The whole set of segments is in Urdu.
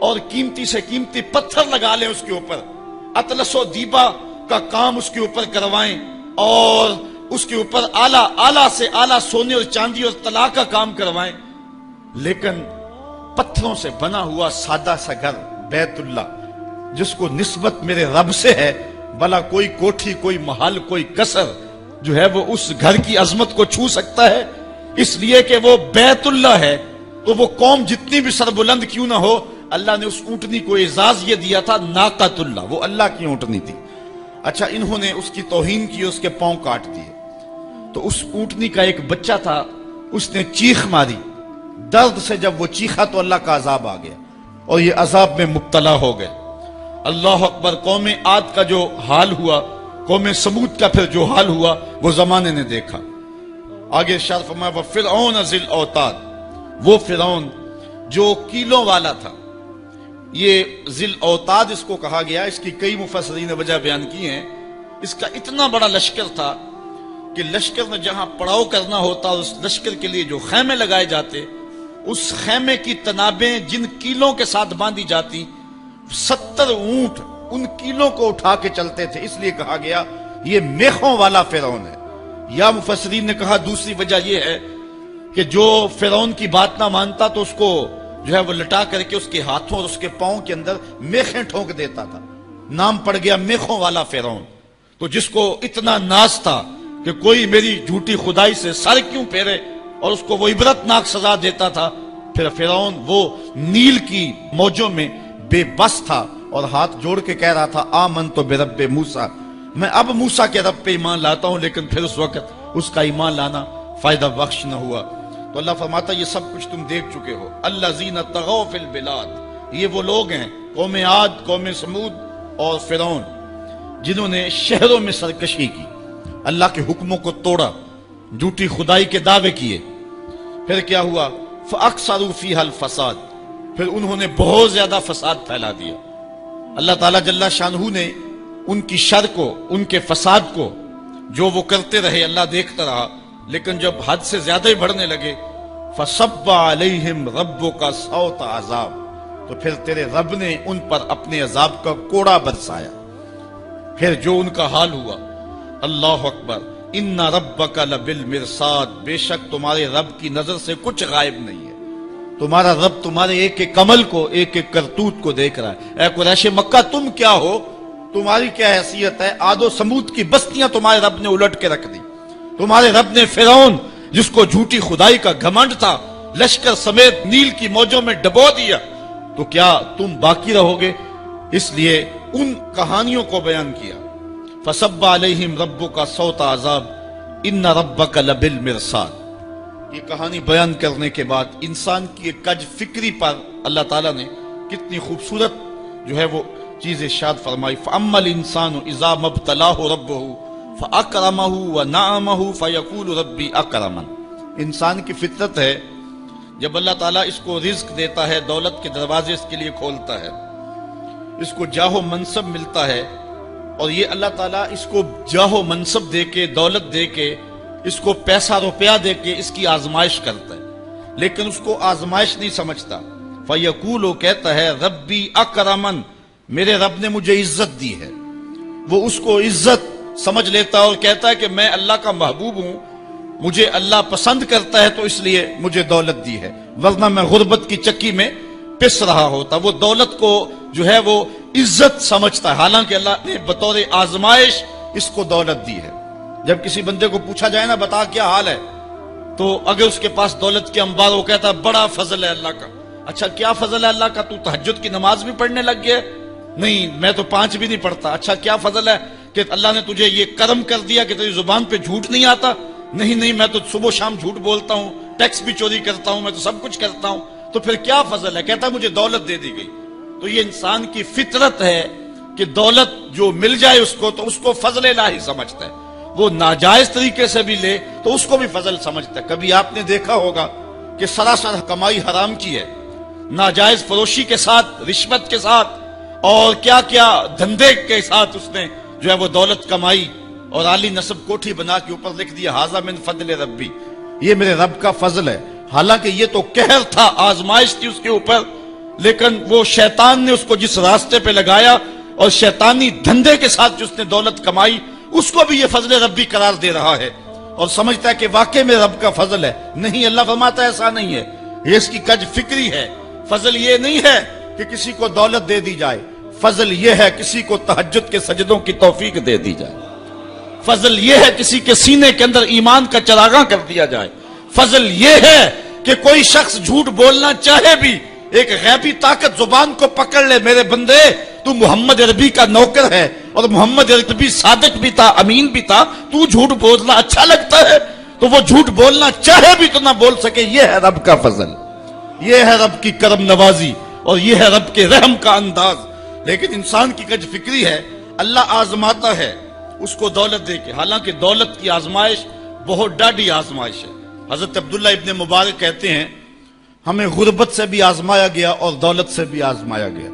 اور قیمتی سے قیمتی پتھر لگا لیں اس کے اوپر، اطلس و دیبا کا کام اس کے اوپر کروائیں، اور اس کے اوپر اعلیٰ سے اعلیٰ سونے اور چاندی اور طلا کا کام کروائیں، لیکن پتھروں سے بنا ہوا سادہ سا گھر بیت اللہ جس کو نسبت میرے رب سے ہے، بھلا کوئی کوٹھی، کوئی محل، کوئی قصر جو ہے وہ اس گھر کی عظمت کو چھو سکتا ہے؟ اس لیے کہ وہ بیت اللہ ہے، تو وہ قوم جتنی بھی سربلند کیوں نہ ہو، اللہ نے اس اونٹنی کو اعزاز یہ دیا تھا ناقۃ اللہ، وہ اللہ کی اونٹنی تھی۔ اچھا، انہوں نے اس کی توہین کی، اس کے پاؤں کاٹ دیے، تو اس اونٹنی کا ایک بچہ تھا، اس نے چیخ ماری، درد سے جب وہ چیخا تو اللہ کا عذاب آ گیا اور یہ عذاب میں مبتلا ہو گئے۔ اللہ اکبر۔ قوم عاد کا جو حال ہوا، قوم سمود کا پھر جو حال ہوا، وہ زمانے نے دیکھا۔ آگے ارشاد فرمایا وَفِرْعَوْنَ ذِی الْأَوْتَادِ، وہ فرعون جو کیلوں والا تھا۔ یہ ذی الاوتاد اس کو کہا گیا، اس کی کئی مفسرین نے وجہ بیان کی ہیں۔ اس کا اتنا بڑا لشکر تھا کہ لشکر میں جہاں پڑاؤ کرنا ہوتا، اس لشکر کے لیے جو خیمے لگائے جاتے، اس خیمے کی تنابیں جن کیلوں کے ساتھ باندھی جاتی، 70 اونٹ ان کیلوں کو اٹھا کے چلتے تھے، اس لیے کہا گیا یہ میخوں والا فرعون ہے۔ یا مفسرین نے کہا دوسری وجہ یہ ہے کہ جو فرعون کی بات نہ مانتا تو اس کو جو ہے وہ لٹا کر کے اس کے ہاتھوں اور اس کے پاؤں کے اندر میخیں ٹھونک دیتا تھا، نام پڑ گیا میخوں والا فرعون۔ تو جس کو اتنا ناز تھا کہ کوئی میری جھوٹی خدائی سے سر کیوں پھیرے، اور اس کو وہ عبرتناک سزا دیتا تھا۔ پھر فرعون وہ نیل کی موجوں میں بے بس تھا اور ہاتھ جوڑ کے کہہ رہا تھا آمنت برب موسیٰ، میں اب موسیٰ کے رب پہ ایمان لاتا ہوں، لیکن پھر اس وقت اس کا ایمان لانا فائدہ بخش نہ ہوا۔ تو اللہ فرماتا یہ سب کچھ تم دیکھ چکے ہو۔ الذین طغوا فی البلاد، یہ وہ لوگ ہیں قوم عاد، قوم سمود اور فرعون جنہوں نے شہروں میں سرکشی کی، اللہ کے حکموں کو توڑا، جھوٹی خدائی کے دعوے کیے۔ پھر کیا ہوا؟ فَأَكْثَرُوا فِيهَا الْفَسَادِ، پھر انہوں نے بہت زیادہ فساد پھیلا دیا۔ اللہ تعالیٰ جل شانہ نے ان کی شر کو، ان کے فساد کو جو وہ کرتے رہے اللہ دیکھتا رہا، لیکن جب حد سے زیادہ ہی بڑھنے لگے فَصَبَّ عَلَيْهِمْ رَبُّكَ صَوْتَ عَذَابٍ، تو پھر تیرے رب نے ان پر اپنے عذاب کا کوڑا برسایا۔ پھر جو ان کا حال ہوا، اللہ اکبر، ان ربک لبالمرصاد، بے شک تمہارے رب کی نظر سے کچھ غائب نہیں ہے۔ تمہارا رب تمہارے ایک ایک عمل کو، ایک ایک کرتوت کو دیکھ رہا ہے۔ اے قریش مکہ تم کیا ہو، تمہاری کیا حیثیت ہے؟ عاد و سمود کی بستیاں تمہارے رب نے الٹ کے رکھ دی۔ تمہارے رب نے فرعون جس کو جھوٹی خدائی کا گھمنڈ تھا، لشکر سمیت نیل کی موجوں میں ڈبو دیا، تو کیا تم باقی رہو گے؟ اس لیے ان کہانیوں کو بیان کیا۔ فَصَبَّ عَلَيْهِمْ رَبُّكَ صَوْتَ عَذَابٍ إِنَّ رَبَّكَ لَبِالْمِرْصَادِ۔ یہ کہانی بیان کرنے کے بعد انسان کی ایک کج فکری پر اللہ تعالیٰ نے کتنی خوبصورت جو ہے وہ چیز ارشاد فرمائی۔ فَأَمَّا الْإِنسَانُ إِذَا مَا ابْتَلَاهُ رَبُّهُ فَأَكْرَمَهُ وَنَعَمَهُ فَيَقُولُ رَبِّي أَكْرَمَنِ۔ انسان کی فطرت ہے جب اللہ تعالیٰ اس کو رزق دیتا ہے، دولت کے دروازے اس کے لیے کھولتا ہے، اس کو جاہ و منصب ملتا ہے، اور یہ اللہ تعالیٰ اس کو جاہ و منصب دے کے، دولت دے کے، اس کو پیسہ روپیہ دے کے اس کی آزمائش کرتا ہے، لیکن اس کو آزمائش نہیں سمجھتا۔ فَيَقُولُ، وہ کہتا ہے ربی اکرمن، میرے رب نے مجھے عزت دی ہے۔ وہ اس کو عزت سمجھ لیتا ہے اور کہتا ہے کہ میں اللہ کا محبوب ہوں، مجھے اللہ پسند کرتا ہے تو اس لیے مجھے دولت دی ہے، ورنہ میں غربت کی چکی میں پس رہا ہوتا۔ وہ دولت کو جو ہے وہ عزت سمجھتا ہے، حالانکہ اللہ نے بطور آزمائش اس کو دولت دی ہے۔ جب کسی بندے کو پوچھا جائے نا بتا کیا حال ہے، تو اگر اس کے پاس دولت کے انبار، وہ کہتا ہے بڑا فضل ہے اللہ کا۔ اچھا کیا فضل ہے اللہ کا؟ تو تہجد کی نماز بھی پڑھنے لگ گیا؟ نہیں، میں تو 5 بھی نہیں پڑھتا۔ اچھا کیا فضل ہے کہ اللہ نے تجھے یہ کرم کر دیا کہ تیری زبان پہ جھوٹ نہیں آتا؟ نہیں، میں تو صبح شام جھوٹ بولتا ہوں، ٹیکس بھی چوری کرتا ہوں، میں تو سب کچھ کرتا ہوں۔ تو پھر کیا فضل ہے؟ کہتا ہے مجھے دولت دے دی گئی۔ تو یہ انسان کی فطرت ہے کہ دولت جو مل جائے اس کو فضل الہی سمجھتا ہے۔ وہ ناجائز طریقے سے بھی لے تو اس کو بھی فضل سمجھتا ہے۔ کبھی آپ نے دیکھا ہوگا کہ سراسر کمائی حرام کی ہے، ناجائز فروشی کے ساتھ، رشوت کے ساتھ، اور کیا کیا دھندے کے ساتھ اس نے جو ہے وہ دولت کمائی، اور عالی نصب کوٹھی بنا کے اوپر لکھ دیا ھذا من فضل ربی، یہ میرے رب کا فضل ہے۔ حالانکہ یہ تو قہر تھا، آزمائش تھی اس کے اوپر، لیکن وہ شیطان نے اس کو جس راستے پہ لگایا اور شیطانی دھندے کے ساتھ جس نے دولت کمائی، اس کو بھی یہ فضل ربی قرار دے رہا ہے اور سمجھتا ہے کہ واقعی میں رب کا فضل ہے۔ نہیں، اللہ فرماتا ہے ایسا نہیں ہے، یہ اس کی کج فکری ہے۔ فضل یہ نہیں ہے کہ کسی کو دولت دے دی جائے، فضل یہ ہے کسی کو تہجد کے سجدوں کی توفیق دے دی جائے، فضل یہ ہے کسی کے سینے کے اندر ایمان کا چراغاں کر دیا جائے، فضل یہ ہے کہ کوئی شخص جھوٹ بولنا چاہے بھی ایک غیبی طاقت زبان کو پکڑ لے، میرے بندے تو محمد عربی کا نوکر ہے اور محمد عربی صادق بھی تھا، امین بھی تھا، تو جھوٹ بولنا اچھا لگتا ہے، تو وہ جھوٹ بولنا چاہے بھی تو نہ بول سکے۔ یہ ہے رب کا فضل، یہ ہے رب کی کرم نوازی اور یہ ہے رب کے رحم کا انداز۔ لیکن انسان کی کج فکری ہے، اللہ آزماتا ہے اس کو دولت دے کے، حالانکہ دولت کی آزمائش بہت ڈاڈی آزمائش ہے۔ حضرت عبداللہ ابن مبارک کہتے ہیں ہمیں غربت سے بھی آزمایا گیا اور دولت سے بھی آزمایا گیا۔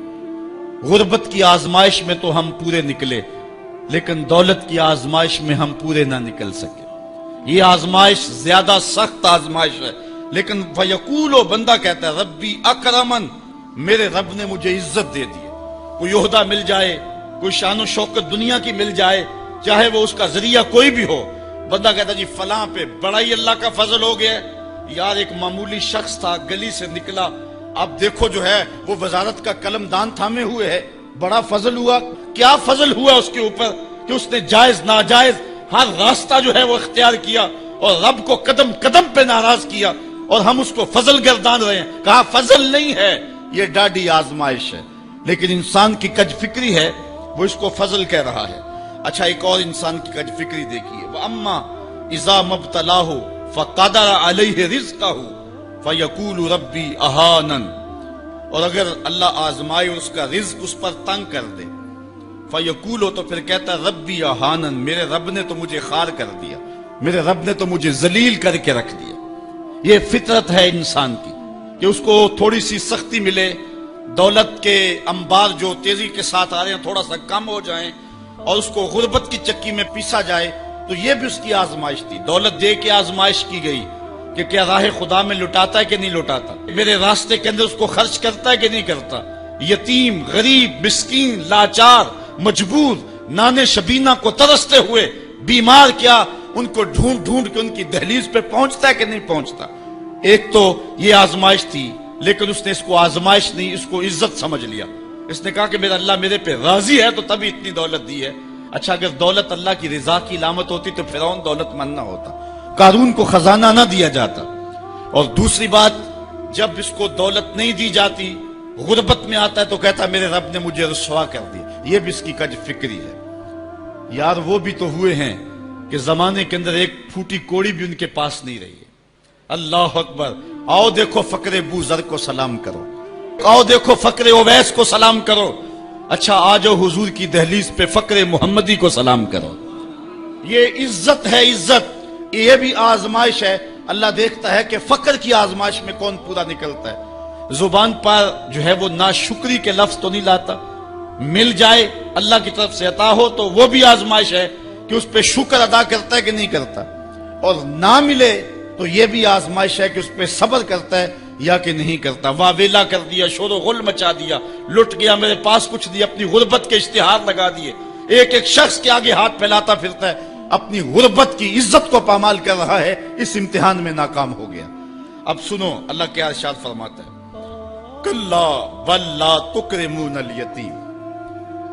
غربت کی آزمائش میں تو ہم پورے نکلے، لیکن دولت کی آزمائش میں ہم پورے نہ نکل سکے۔ یہ آزمائش زیادہ سخت آزمائش ہے، لیکن فیقولو بندہ کہتا ہے ربی اکرمن، میرے رب نے مجھے عزت دے دی، کوئی عہدہ مل جائے، کوئی شان و شوکت دنیا کی مل جائے، چاہے وہ اس کا ذریعہ کوئی بھی ہو، بندہ کہتا جی فلاں پہ بڑا ہی اللہ کا فضل ہو گیا۔ یار ایک معمولی شخص تھا، گلی سے نکلا، اب دیکھو جو ہے وہ وزارت کا قلم دان تھامے ہوئے ہے، بڑا فضل ہوا۔ کیا فضل ہوا اس کے اوپر کہ اس نے جائز ناجائز ہر راستہ جو ہے وہ اختیار کیا اور رب کو قدم قدم پہ ناراض کیا، اور ہم اس کو فضل گردان رہے ہیں۔ کہا فضل نہیں ہے، یہ ڈاڈی آزمائش ہے، لیکن انسان کی کج فکری ہے، وہ اس کو فضل کہہ رہا ہے۔ اچھا ایک اور انسان کی کج فکری دیکھیے، وَأَمَّا إِذَا مَبْتَلَاهُ فَقَدَرَ عَلَيْهِ رِزْقَهُ فَيَقُولُ رَبِّي أَهَانَنِ، اور اگر اللہ آزمائے اور اس کا رزق اس پر تنگ کر دے، فَيَقُولُ تو پھر کہتا ہے رَبِّي أَهَانَنِ، میرے رب نے تو مجھے خار کر دیا، میرے رب نے تو مجھے ذلیل کر کے رکھ دیا۔ یہ فطرت ہے انسان کی کہ اس کو تھوڑی سی سختی ملے، دولت کے انبار جو تیزی کے ساتھ آ رہے ہیں تھوڑا سا کم ہو جائیں اور اس کو غربت کی چکی میں پیسا جائے، تو یہ بھی اس کی آزمائش تھی۔ دولت دے کے آزمائش کی گئی کہ کیا راہ خدا میں لٹاتا ہے کہ نہیں لٹاتا، میرے راستے کے اندر اس کو خرچ کرتا ہے کہ نہیں کرتا۔ یتیم، غریب، مسکین، لاچار، مجبور، نانے شبینہ کو ترستے ہوئے، بیمار، کیا ان کو ڈھونڈ ڈھونڈ کے ان کی دہلیز پہ پہنچتا ہے کہ نہیں پہنچتا۔ ایک تو یہ آزمائش تھی، لیکن اس نے اس کو آزمائش نہیں، اس کو عزت سمجھ لیا۔ اس نے کہا کہ میرا اللہ میرے پہ راضی ہے تو تبھی اتنی دولت دی ہے۔ اچھا اگر دولت اللہ کی رضا کی علامت ہوتی تو فرعون دولت مند نہ ہوتا، قارون کو خزانہ نہ دیا جاتا۔ اور دوسری بات، جب اس کو دولت نہیں دی جاتی، غربت میں آتا ہے تو کہتا ہے میرے رب نے مجھے رسوا کر دیا۔ یہ بھی اس کی کج فکری ہے۔ یار وہ بھی تو ہوئے ہیں کہ زمانے کے اندر ایک پھوٹی کوڑی بھی ان کے پاس نہیں رہی ہے۔ اللہ اکبر، آؤ دیکھو فقر ابو ذر کو سلام کرو، آؤ دیکھو فقر اویس کو سلام کرو، اچھا آ جاؤ حضور کی دہلیز پہ فقر محمدی کو سلام کرو۔ یہ عزت ہے، عزت، یہ بھی آزمائش ہے۔ اللہ دیکھتا ہے کہ فقر کی آزمائش میں کون پورا نکلتا ہے۔ زبان پر جو ہے وہ ناشکری کے لفظ تو نہیں لاتا، مل جائے اللہ کی طرف سے عطا ہو تو وہ بھی آزمائش ہے کہ اس پہ شکر ادا کرتا ہے کہ نہیں کرتا، اور نہ ملے تو یہ بھی آزمائش ہے کہ اس پہ صبر کرتا ہے یا کہ نہیں کرتا۔ واویلا کر دیا، شور و غل مچا دیا، لٹ گیا، میرے پاس کچھ دیا، اپنی غربت کے اشتہار لگا دیے۔ ایک ایک شخص کے آگے ہاتھ پھیلاتا پھرتا ہے، اپنی غربت کی عزت کو پامال کر رہا ہے، اس امتحان میں ناکام ہو گیا۔ اب سنو اللہ کیا ارشاد فرماتا ہے، کلا بل لا تکرمون الیتیم،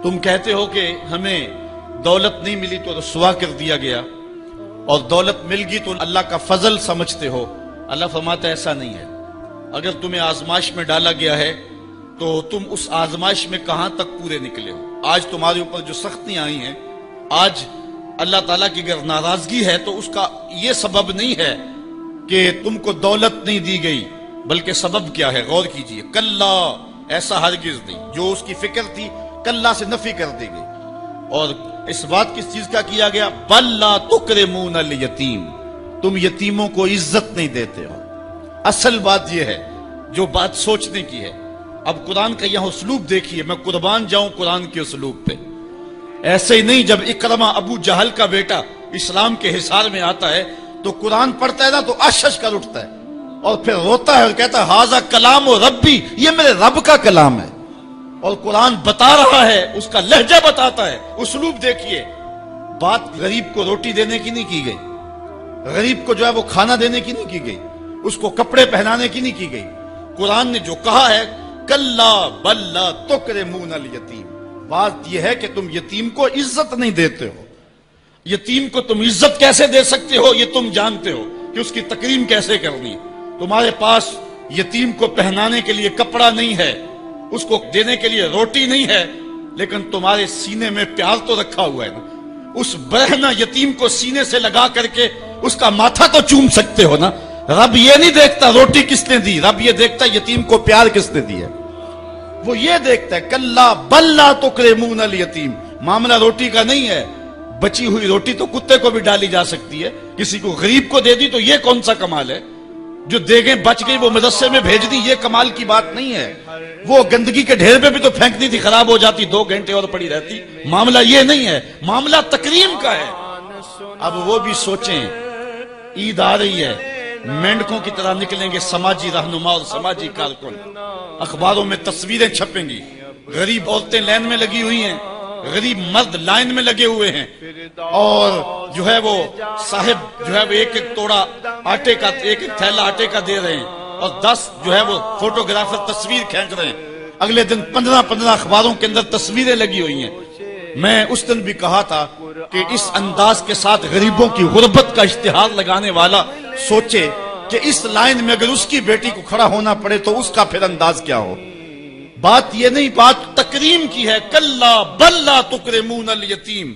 تم کہتے ہو کہ ہمیں دولت نہیں ملی تو رسوا کر دیا گیا، اور دولت مل گئی تو اللہ کا فضل سمجھتے ہو۔ اللہ فرماتا ہے ایسا نہیں ہے۔ اگر تمہیں آزمائش میں ڈالا گیا ہے تو تم اس آزمائش میں کہاں تک پورے نکلے ہو۔ آج تمہارے اوپر جو سختیاں آئی ہیں، آج اللہ تعالیٰ کی اگر ناراضگی ہے تو اس کا یہ سبب نہیں ہے کہ تم کو دولت نہیں دی گئی، بلکہ سبب کیا ہے، غور کیجئے۔ کلا، ایسا ہرگز نہیں، جو اس کی فکر تھی کلا سے نفی کر دی گئی، اور اس بات کس چیز کا کیا گیا، بل لا تکرمون الیتیم، تم یتیموں کو عزت نہیں دیتے ہو۔ اصل بات یہ ہے جو بات سوچنے کی ہے۔ اب قرآن کا یہاں اسلوب دیکھیے، میں قربان جاؤں قرآن کے اسلوب پہ۔ ایسے ہی نہیں، جب اکرمہ ابو جہل کا بیٹا اسلام کے حصار میں آتا ہے تو قرآن پڑھتا ہے نا تو اشش کر اٹھتا ہے، اور پھر روتا ہے اور کہتا ہے ہاذا کلام و ربی، یہ میرے رب کا کلام ہے۔ اور قرآن بتا رہا ہے، اس کا لہجہ بتاتا ہے، اسلوب دیکھیے۔ بات غریب کو روٹی دینے کی نہیں کی گئی، غریب کو جو ہے وہ کھانا دینے کی نہیں کی گئی، اس کو کپڑے پہنانے کی نہیں کی گئی۔ قرآن نے جو کہا ہے کلا بل لا تکرمون الیتیم، بات یہ ہے کہ تم یتیم کو عزت نہیں دیتے ہو۔ یتیم کو تم عزت کیسے دے سکتے ہو یہ تم جانتے ہو کہ اس کی تکریم کیسے کرنی۔ تمہارے پاس یتیم کو پہنانے کے لیے کپڑا نہیں ہے، اس کو دینے کے لیے روٹی نہیں ہے، لیکن تمہارے سینے میں پیار تو رکھا ہوا ہے نا۔ اس برہنہ یتیم کو سینے سے لگا کر کے اس کا ماتھا تو چوم سکتے ہو نا۔ رب یہ نہیں دیکھتا روٹی کس نے دی، رب یہ دیکھتا یتیم کو پیار کس نے دی ہے۔ وہ یہ دیکھتا ہے کلا بل لا تکرمون الیتیم، معاملہ روٹی کا نہیں ہے۔ بچی ہوئی روٹی تو کتے کو بھی ڈالی جا سکتی ہے، کسی کو غریب کو دے دی تو یہ کون سا کمال ہے؟ جو دیگیں بچ گئی وہ مدرسے میں بھیج دی، یہ کمال کی بات نہیں ہے۔ وہ گندگی کے ڈھیر پہ بھی تو پھینک دی تھی، خراب ہو جاتی، 2 گھنٹے اور پڑی رہتی۔ معاملہ یہ نہیں ہے، معاملہ تکریم کا ہے۔ اب وہ بھی سوچیں، عید آ رہی ہے، مینڈکوں کی طرح نکلیں گے سماجی رہنما اور سماجی کارکن، اخباروں میں تصویریں چھپیں گی، غریب عورتیں لائن میں لگی ہوئی ہیں، غریب مرد لائن میں لگے ہوئے ہیں، اور جو ہے وہ صاحب جو ہے وہ ایک ایک توڑا آٹے کا، ایک ایک تھیلا آٹے کا دے رہے ہیں، اور 10 جو ہے وہ فوٹوگرافر تصویر کھینچ رہے ہیں۔ اگلے دن 15 اخباروں کے اندر تصویریں لگی ہوئی ہیں۔ میں اس دن بھی کہا تھا کہ اس انداز کے ساتھ غریبوں کی غربت کا اشتہار لگانے والا سوچے کہ اس لائن میں اگر اس کی بیٹی کو کھڑا ہونا پڑے تو اس کا پھر انداز کیا ہو۔ بات یہ نہیں، بات تکریم کی ہے۔ کلا بل لا تکرمون الیتیم،